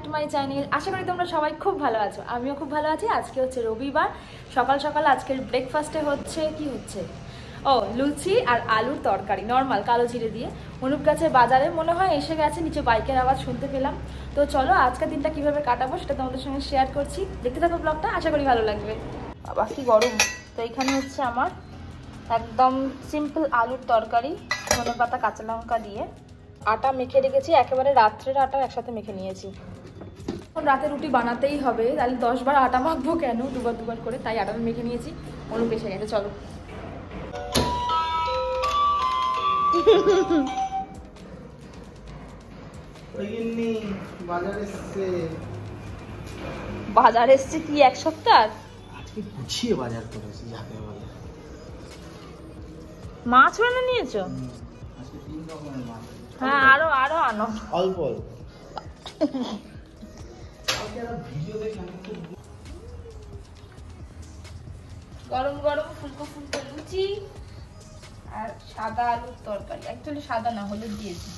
To my channel. আশা করি তোমরা সবাই খুব ভালো আছো, আমিও খুব ভালো আছি। আজকে হচ্ছে রবিবার, সকাল সকাল আজকের ব্রেকফাস্টে হচ্ছে কি হচ্ছে, ও লুচি আর আলুর তরকারি, নর্মাল কালো জিরে দিয়ে। অনুপ গাছে বাজারে মনে হয় এসে গেছে, নিচে বাইকের আওয়াজ শুনতে পেলাম। তো চলো আজকের দিনটা কিভাবে কাটাবো সেটা তোমাদের সঙ্গে শেয়ার করছি, দেখতে থাকো ব্লগটা, আশা করি ভালো লাগবে। বাবা কি গরম। তো এখানে হচ্ছে আমার একদম সিম্পল আলুর তরকারি, ধনেপাতা কাঁচা লঙ্কা দিয়ে। আটা মেখে রেখেছি, একেবারে রাত্রের আটা একসাথে মেখে নিয়েছি। এখন রাতে রুটি বানাতেই হবে, তাহলে 10 বার আটা মাখবো কেন, দুবার করে, তাই আটাটা মেখে নিয়েছি। অনুপ এসে গেছে, চলো। বাজার এসছে কি এক সপ্তাহ? আজকে গুছিয়ে বাজার করেছি যাকে বলে। মাছ রান্না নিয়েছো? আজকে 3 রকমের মাছ। হ্যাঁ, আরো আনো অল্প অল্প। ভিডিও দেখলাম গরম গরম ফুলকো ফুলকো লুচি আর সাদা আলুর তরকারি। অ্যাকচুয়ালি সাদা না, হলুদ দিয়েছি।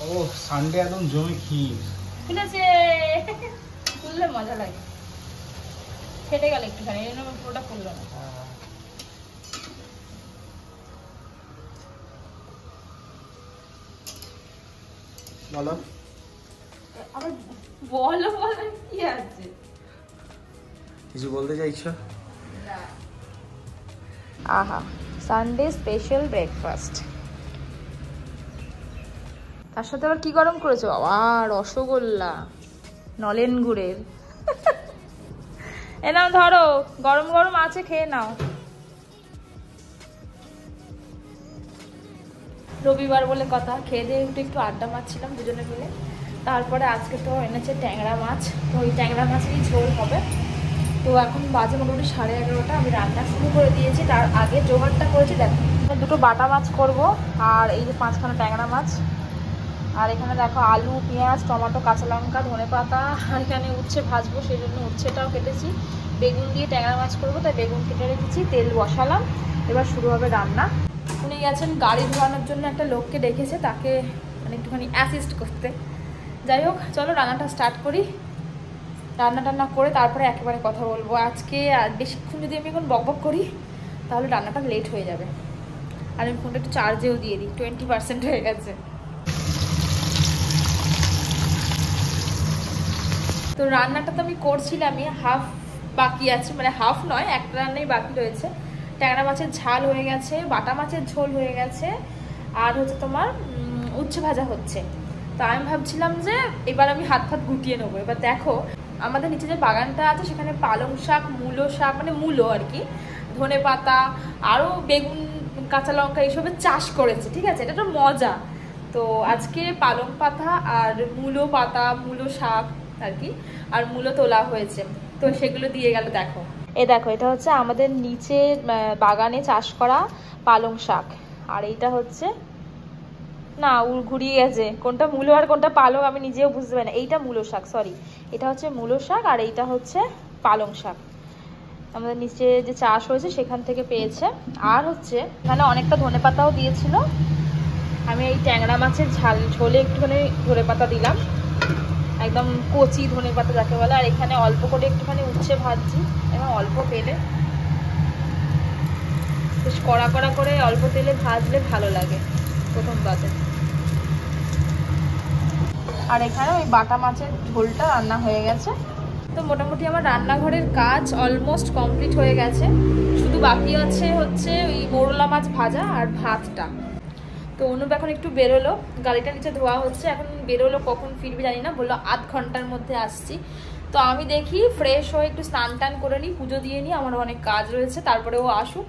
ও সানডে একদম জমে ক্ষীর খুলেছে, খুললে মজা লাগে। ফেটে গেল একটুখানি, এই জন্য পুরোটা খুললো না। বলো আবার বলো কি আছে, কিছু বলতে চাইছো? আহা, সানডে স্পেশাল ব্রেকফাস্ট। তার সাথে আবার কি গরম করেছো? আবার রসগোল্লা নলেন গুড়ের। এ নাও ধরো, গরম গরম আছে, খেয়ে নাও। রবিবার বলে কথা, খেয়ে দিয়ে একটু আড্ডা মারছিলাম দুজনে মিলে। তারপরে আজকে তো এনেছে ট্যাংরা মাছ, তো ওই ট্যাংরা মাছেরই ঝোল হবে। তো এখন বাজে মোটামুটি 11:30। আমি রান্না শুরু করে দিয়েছি, তার আগে জোগাড়টা করেছি। দেখো, দুটো বাটা মাছ করব, আর এই যে 5খানা ট্যাংরা মাছ, আর এখানে দেখো আলু, পেঁয়াজ, টমেটো, কাঁচা লঙ্কা, ধনেপাতা, আর এখানে উচ্ছে ভাজবো, সেই জন্য উচ্ছেটাও কেটেছি। বেগুন দিয়ে ট্যাংরা মাছ করবো, তাই বেগুন কেটে রেখেছি, তেল বসালাম, এবার শুরু হবে রান্না। উনি গেছেন গাড়ি ধোয়ানোর জন্য, একটা লোককে ডেকেছে, তাকে মানে একটুখানি অ্যাসিস্ট করতে। যাই হোক, চলো রান্নাটা স্টার্ট করি। রান্না টান্না করে তারপরে একেবারে কথা বলবো। আজকে বেশিক্ষণ যদি আমি এখন বকবক করি তাহলে রান্নাটা লেট হয়ে যাবে। আর আমি ফোনটা একটু চার্জেও দিয়ে দিই, 20% হয়ে গেছে। তো রান্নাটা তো আমি করছিলামই, হাফ বাকি আছে, মানে হাফ নয়, একটা রান্নাই বাকি রয়েছে। ট্যাংরা মাছের ঝাল হয়ে গেছে, বাটা মাছের ঝোল হয়ে গেছে, আর হচ্ছে তোমার উচ্ছে ভাজা হচ্ছে। তো আমি ভাবছিলাম যে এবার আমি হাত গুটিয়ে নেবো। এবার দেখো, আমাদের নিচে যে বাগানটা আছে সেখানে পালং শাক, মূলো শাক, মানে মূলো আর কি, ধনে পাতা, আরও বেগুন, কাঁচা লঙ্কা, এইসবের চাষ করেছে। ঠিক আছে, এটা তো মজা। তো আজকে পালং পাতা আর মূলো পাতা, মূলো শাক আর কি, আর মূলো তোলা হয়েছে, তো সেগুলো দিয়ে গেল। দেখো, দেখো, এটা হচ্ছে আমাদের নিচে বাগানে চাষ করা পালং শাক, আর এইটা হচ্ছে, না ঘুরিয়ে গেছে, কোনটা মূলো আর কোনটা পালং আমি নিজেও বুঝতে পারি না। এইটা মূলো শাক, সরি, এটা হচ্ছে মূলো শাক, আর এইটা হচ্ছে পালং শাক, আমাদের নিচে যে চাষ হয়েছে সেখান থেকে পেয়েছে। আর হচ্ছে এখানে অনেকটা ধনেপাতাও দিয়েছিল। আমি এই ট্যাংরা মাছের ঝোলে একটুখানি ধনেপাতা দিলাম, একদম কচি ধনেপাতা যাকে বলে। আর এখানে অল্প করে একটুখানি উচ্ছে ভাজছি, এবং অল্প তেলে, বেশ কড়া কড়া করে অল্প তেলে ভাজলে ভালো লাগে প্রথম বাজে। আর এখানে ওই বাটা মাছের ঝোলটা রান্না হয়ে গেছে। তো মোটামুটি আমার রান্নাঘরের কাজ অলমোস্ট কমপ্লিট হয়ে গেছে, শুধু বাকি আছে হচ্ছে ওই মোরলা মাছ ভাজা আর ভাতটা। তো অনুপ এখন একটু বেরোলো, গাড়িটা নিচে ধোয়া হচ্ছে, এখন বেরোলো, কখন ফিরবে জানি না, বললো 1/2 ঘন্টার মধ্যে আসছি। তো আমি দেখি ফ্রেশ হয়ে একটু স্নান টান করে নিই, পুজো দিয়ে নিই, আমার অনেক কাজ রয়েছে, তারপরে ও আসুক,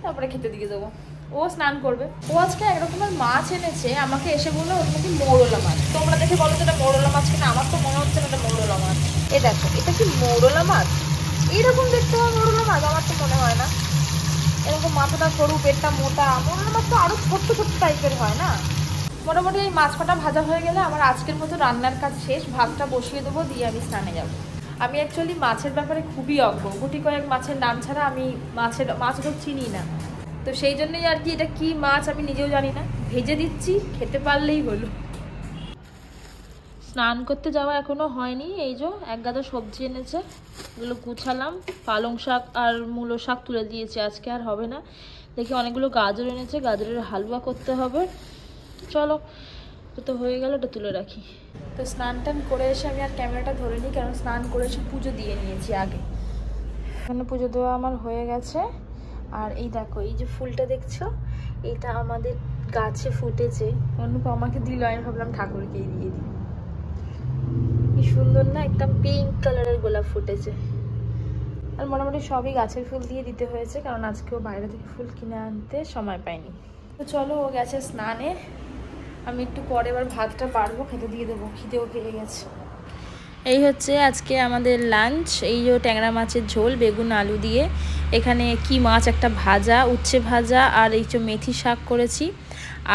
তারপরে খেতে দিয়ে দেবো। ও স্নান করবে। ও আজকে একরকমের মাছ এনেছে, আমাকে এসে বললো ওটা নাকি মৌরলা মাছ। তোমরা দেখে বলো তো এটা মৌরলা মাছ কিনা, আমার তো মনে হচ্ছে না এটা মৌরলা মাছ। দেখো, এটা কি মৌরলা মাছ? এইরকম দেখতে হয় মৌরলা মাছ? আমার তো মনে হয় না। এরকম মাথাটা সরু, পেটটা মোটা, মৌরলা মাছ তো আরো ছোট্ট ছোট্ট টাইপের হয় না। মোটামুটি এই মাছ কটা ভাজা হয়ে গেলে আমার আজকের মতো রান্নার কাজ শেষ। ভাতটা বসিয়ে দেবো, দিয়ে আমি স্নানে যাবো। আমি অ্যাকচুয়ালি মাছের ব্যাপারে খুবই অজ্ঞ, গুটি কয়েক মাছের নাম ছাড়া আমি মাছ তো চিনি না। তো সেই জন্যই আর কি, এটা কি মাছ আমি নিজেও জানি না। ভেজে দিচ্ছি, খেতে পারলেই হলো। স্নান করতে যাওয়া এখনো হয়নি। এই যে এক গাদা সবজি এনেছে, এগুলো গুছালাম। পালং শাক আর মূলো শাক তুলে দিয়েছি, আজকে আর হবে না। দেখি অনেকগুলো গাজর এনেছে, গাজরের হালুয়া করতে হবে। চলো, তো হয়ে গেল, ওটা তুলে রাখি। তো স্নান টান করে এসে আমি আর ক্যামেরাটা ধরে নিই, কারণ স্নান করে এসে পুজো দিয়ে নিয়েছি আগে। এখানে পুজো দেওয়া আমার হয়ে গেছে। আর এই দেখো, এই যে ফুলটা দেখছো, এটা আমাদের গাছে ফুটেছে। অনুপ আমাকে দিল, আমি ভাবলাম ঠাকুরকেই দিয়ে দিই। কি সুন্দর না, একদম পিঙ্ক কালারের গোলাপ ফুটেছে। আর মোটামুটি সবই গাছের ফুল দিয়ে দিতে হয়েছে, কারণ আজকেও বাইরে থেকে ফুল কিনে আনতে সময় পাইনি। তো চলো, ও গেছে স্নানে, আমি একটু পরে এবার ভাতটা পারবো, খেতে দিয়ে দেবো, খিদেও পেয়ে গেছে। এই হচ্ছে আজকে আমাদের লাঞ্চ। এই যে ট্যাংরা মাছের ঝোল, বেগুন আলু দিয়ে, এখানে কি মাছ একটা ভাজা, উচ্ছে ভাজা, আর এই যে মেথি শাক করেছি,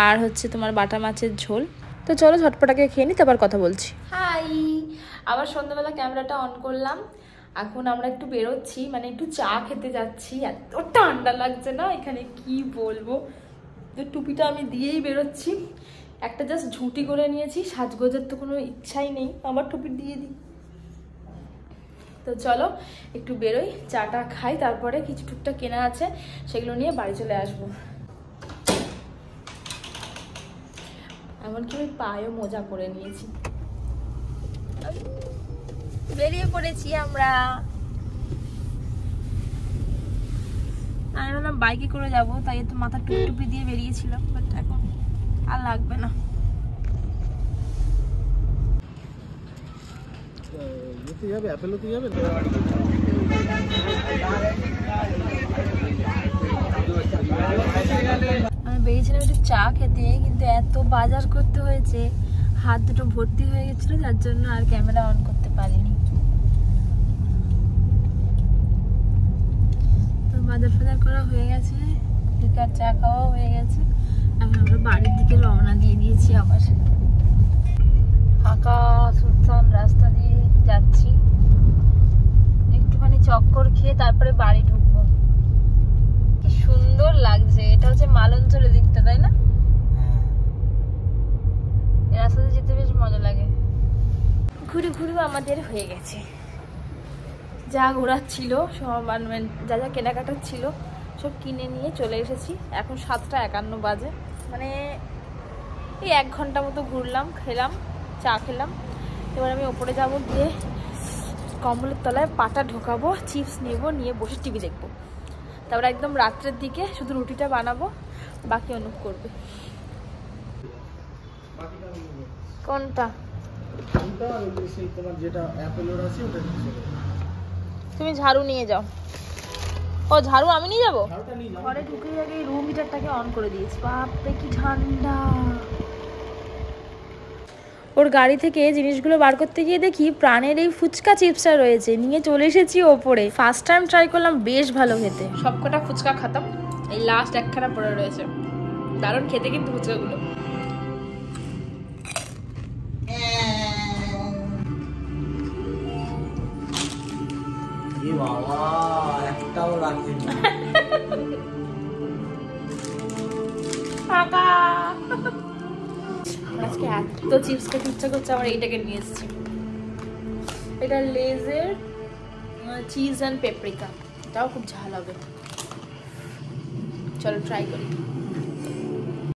আর হচ্ছে তোমার বাটা মাছের ঝোল। তো চলো ঝটপটাকে খেয়ে নিই, তারপর কথা বলছি। হাই, আবার সন্ধ্যাবেলা ক্যামেরাটা অন করলাম। এখন আমরা একটু বেরোচ্ছি, মানে একটু চা খেতে যাচ্ছি। এত ঠান্ডা লাগছে না এখানে, কি বলবো। তো টুপিটা আমি দিয়েই বেরোচ্ছি, একটা জাস্ট ঝুঁটি করে নিয়েছি, সাজগোজের তো কোনো ইচ্ছাই নেই, আমার টুপি দিয়ে দিই। তো চলো একটু বেরোই, চাটা খাই, তারপরে কিছু টুকটাক কেনা আছে সেগুলো নিয়ে বাড়ি চলে আসবো। এমনকি আমি পায়েও মোজা করে নিয়েছি। বেরিয়ে পড়েছি আমরা। আমি ভাবলাম বাইকে করে যাবো, তাই তো মাথা টুপি দিয়ে বেরিয়েছিলাম, বাট এখন আর লাগবে না। আমি বেরিয়েছিলাম একটু চা খেতে, কিন্তু এত বাজার করতে হয়েছে, হাত দুটো ভর্তি হয়ে গেছিল, যার জন্য আর ক্যামেরা অন করতে পারিনি। তো বাজার ফাজার করা হয়ে গেছে, লিকার চা খাওয়া হয়ে গেছে। এখন আমরা বাড়ির দিকে রওনা দিয়ে দিয়েছি। আবার ফাঁকা সুনসান রাস্তা দিয়ে যাচ্ছি, একটুখানি চক্কর খেয়ে তারপরে বাড়ি ঢুকবো। কি সুন্দর লাগছে, এটা হচ্ছে মালঞ্চলের দিকটা, তাই না? এই রাস্তাতে যেতে বেশ মজা লাগে। ঘুরে ঘুরে আমাদের হয়ে গেছে, যা ঘোরার ছিল সব, যা যা কেনাকাটার ছিল সব কিনে নিয়ে চলে এসেছি। এখন 7:51 বাজে, মানে এই 1 ঘন্টা মতো ঘুরলাম, খেলাম, চা খেলাম। এবার আমি ওপরে যাব, গিয়ে কম্বলের তলায় পাটা ঢোকাবো, চিপস নেব, নিয়ে বসে টিভি দেখবো। তারপর একদম রাত্রের দিকে শুধু রুটিটা বানাবো, বাকি অনুপ করবে। কোনটা? তুমি ঝাড়ু নিয়ে যাও। ও ঝাড়ু আমি নিয়ে যাবো? ঘরে ঢুকে আগে রুম হিটারটাকে অন করে দিয়েছি। বাপরে কি ঠান্ডা। ওর গাড়ি থেকে জিনিসগুলো বার করতে গিয়ে দেখি প্রাণের এই ফুচকা চিপসটা রয়েছে, নিয়ে চলে এসেছি ওপরে। ফার্স্ট টাইম ট্রাই করলাম, বেশ ভালো খেতে। সবকটা ফুচকা খাতাম, এই লাস্ট একখানা পড়ে রয়েছে। দারুণ খেতে কিন্তু ফুচকাগুলো। আজকে এত চিপস খেতে ইচ্ছা করছে, আমার এইটাকে নিয়ে এসেছি। এটা লেজের চিজ অ্যান্ড পেপরিকা, এটাও খুব ঝাল হবে। চলো ট্রাই করি।